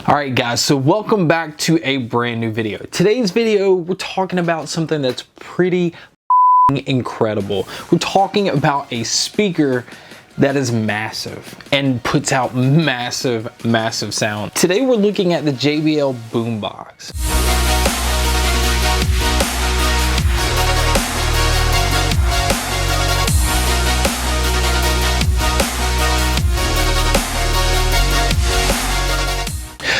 Alright guys, so welcome back to a brand new video. Today's video, we're talking about something that's pretty incredible. We're talking about a speaker that is massive and puts out massive sound. Today we're looking at the JBL Boombox.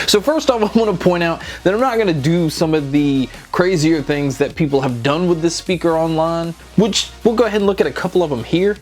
So first off, I want to point out that I'm not going to do some of the crazier things that people have done with this speaker online, which we'll go ahead and look at a couple of them here.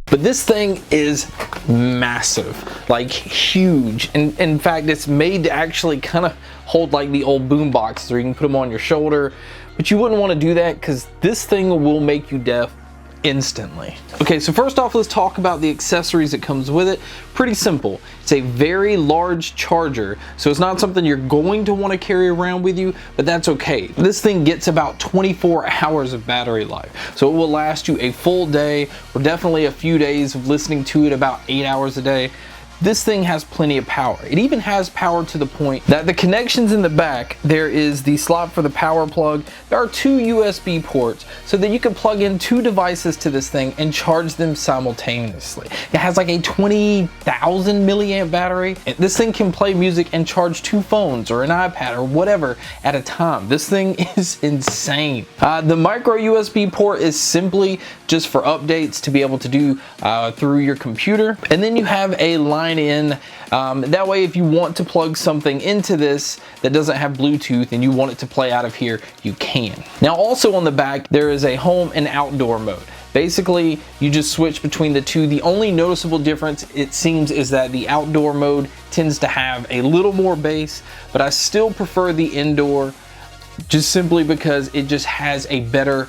But this thing is massive, like huge, and in fact it's made to actually kind of hold like the old boom boxes, or you can put them on your shoulder, but you wouldn't want to do that because this thing will make you deaf instantly. Okay, so first off, let's talk about the accessories that comes with it. Pretty simple. It's a very large charger, so it's not something you're going to want to carry around with you, but that's okay. This thing gets about 24 hours of battery life, so it will last you a full day, or definitely a few days of listening to it about 8 hours a day. This thing has plenty of power. It even has power to the point that the connections in the back, there is the slot for the power plug. There are two USB ports so that you can plug in two devices to this thing and charge them simultaneously. It has like a 20,000 milliamp battery. This thing can play music and charge two phones or an iPad or whatever at a time. This thing is insane. The micro USB port is simply just for updates to be able to do through your computer. And then you have a line in. That way if you want to plug something into this that doesn't have Bluetooth and you want it to play out of here, you can. Now also on the back there is a home and outdoor mode. Basically you just switch between the two. The only noticeable difference it seems is that the outdoor mode tends to have a little more bass, but I still prefer the indoor just simply because it just has a better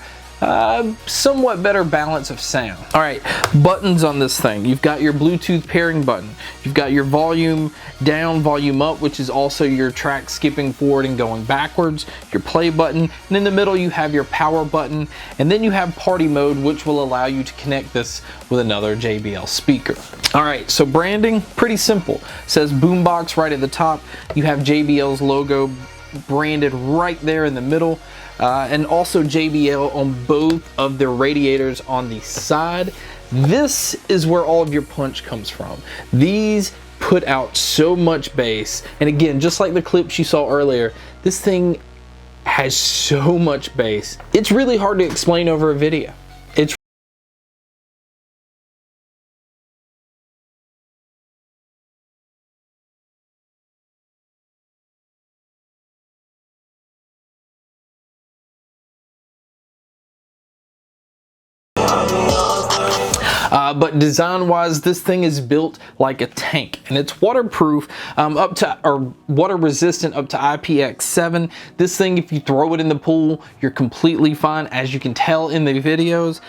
somewhat better balance of sound. All right, buttons on this thing. You've got your Bluetooth pairing button. You've got your volume down, volume up, which is also your track skipping forward and going backwards, your play button, and in the middle you have your power button, and then you have party mode, which will allow you to connect this with another JBL speaker. All right, so branding, pretty simple. It says Boombox right at the top. You have JBL's logo branded right there in the middle. And also JBL on both of their radiators on the side. This is where all of your punch comes from. These put out so much bass, and again, just like the clips you saw earlier, this thing has so much bass. It's really hard to explain over a video. But design wise, this thing is built like a tank, and it's waterproof water resistant up to IPX7. This thing, if you throw it in the pool, you're completely fine, as you can tell in the videos.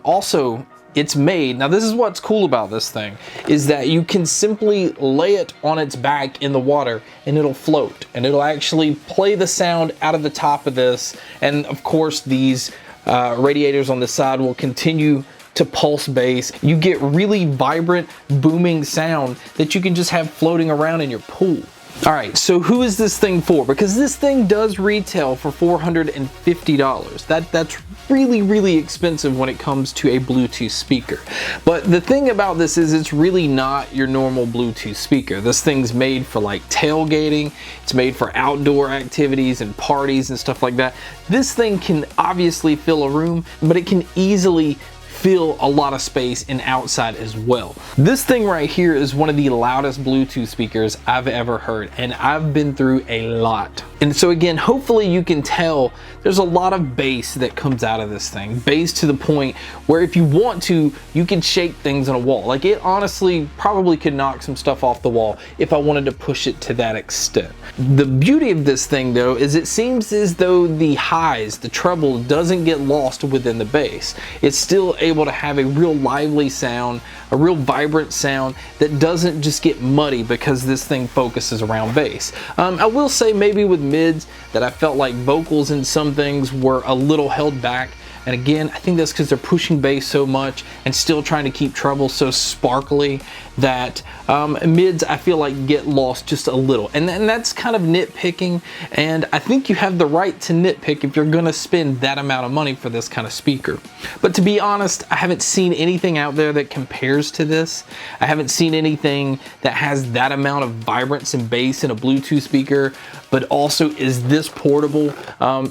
Also, it's made, now this is what's cool about this thing, is that you can simply lay it on its back in the water and it'll float, and it'll actually play the sound out of the top of this. And of course these radiators on the side will continue to pulse bass. You get really vibrant booming sound that you can just have floating around in your pool. All right, so who is this thing for? Because this thing does retail for $450. That's really expensive when it comes to a Bluetooth speaker. But the thing about this is it's really not your normal Bluetooth speaker. This thing's made for like tailgating. It's made for outdoor activities and parties and stuff like that. This thing can obviously fill a room, but it can easily fill a lot of space and outside as well. This thing right here is one of the loudest Bluetooth speakers I've ever heard, and I've been through a lot. And so again, hopefully you can tell there's a lot of bass that comes out of this thing. Bass to the point where if you want to, you can shake things on a wall. Like, it honestly probably could knock some stuff off the wall if I wanted to push it to that extent. The beauty of this thing though is it seems as though the highs, the treble, doesn't get lost within the bass. It's still able to have a real lively sound, a real vibrant sound that doesn't just get muddy because this thing focuses around bass. I will say maybe with mids that I felt like vocals in some things were a little held back. And again, I think that's because they're pushing bass so much and still trying to keep treble so sparkly that mids I feel like get lost just a little. And that's kind of nitpicking, and I think you have the right to nitpick if you're gonna spend that amount of money for this kind of speaker. But to be honest, I haven't seen anything out there that compares to this. I haven't seen anything that has that amount of vibrance and bass in a Bluetooth speaker, but also is this portable,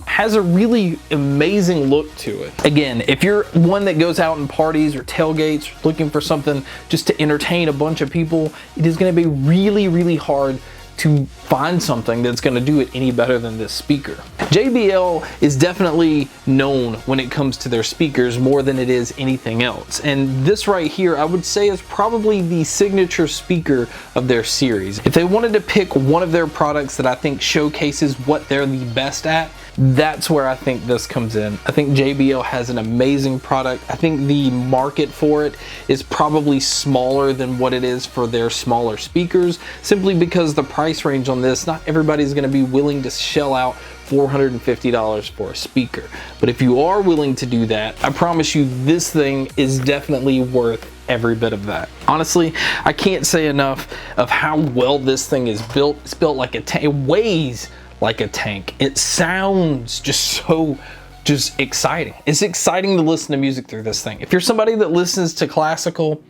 has a really amazing look to it. Again, if you're one that goes out in parties or tailgates looking for something just to entertain a bunch of people, it is going to be really, really hard to find something that's going to do it any better than this speaker. JBL is definitely known when it comes to their speakers more than it is anything else, and this right here I would say is probably the signature speaker of their series. If they wanted to pick one of their products that I think showcases what they're the best at, that's where I think this comes in. I think JBL has an amazing product. I think the market for it is probably smaller than what it is for their smaller speakers, simply because the price range on this, not everybody's going to be willing to shell out $450 for a speaker. But if you are willing to do that, I promise you this thing is definitely worth every bit of that. Honestly, I can't say enough of how well this thing is built. It's built like a tank. It weighs like a tank. It sounds just so exciting. It's exciting to listen to music through this thing. If you're somebody that listens to classical,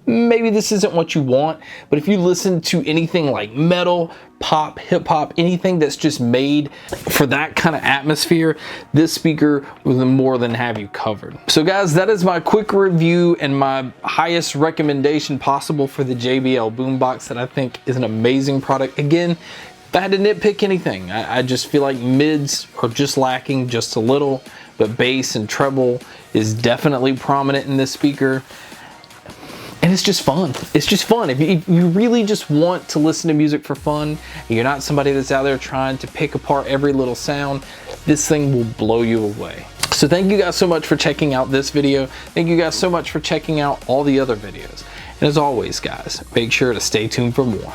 maybe this isn't what you want, but if you listen to anything like metal, pop, hip hop, anything that's just made for that kind of atmosphere, this speaker will more than have you covered. So guys, that is my quick review and my highest recommendation possible for the JBL Boombox that I think is an amazing product. Again, if I had to nitpick anything, I just feel like mids are just lacking just a little, but bass and treble is definitely prominent in this speaker. And it's just fun. It's just fun. If you really just want to listen to music for fun, and you're not somebody that's out there trying to pick apart every little sound, this thing will blow you away. So thank you guys so much for checking out this video. Thank you guys so much for checking out all the other videos. And as always, guys, make sure to stay tuned for more.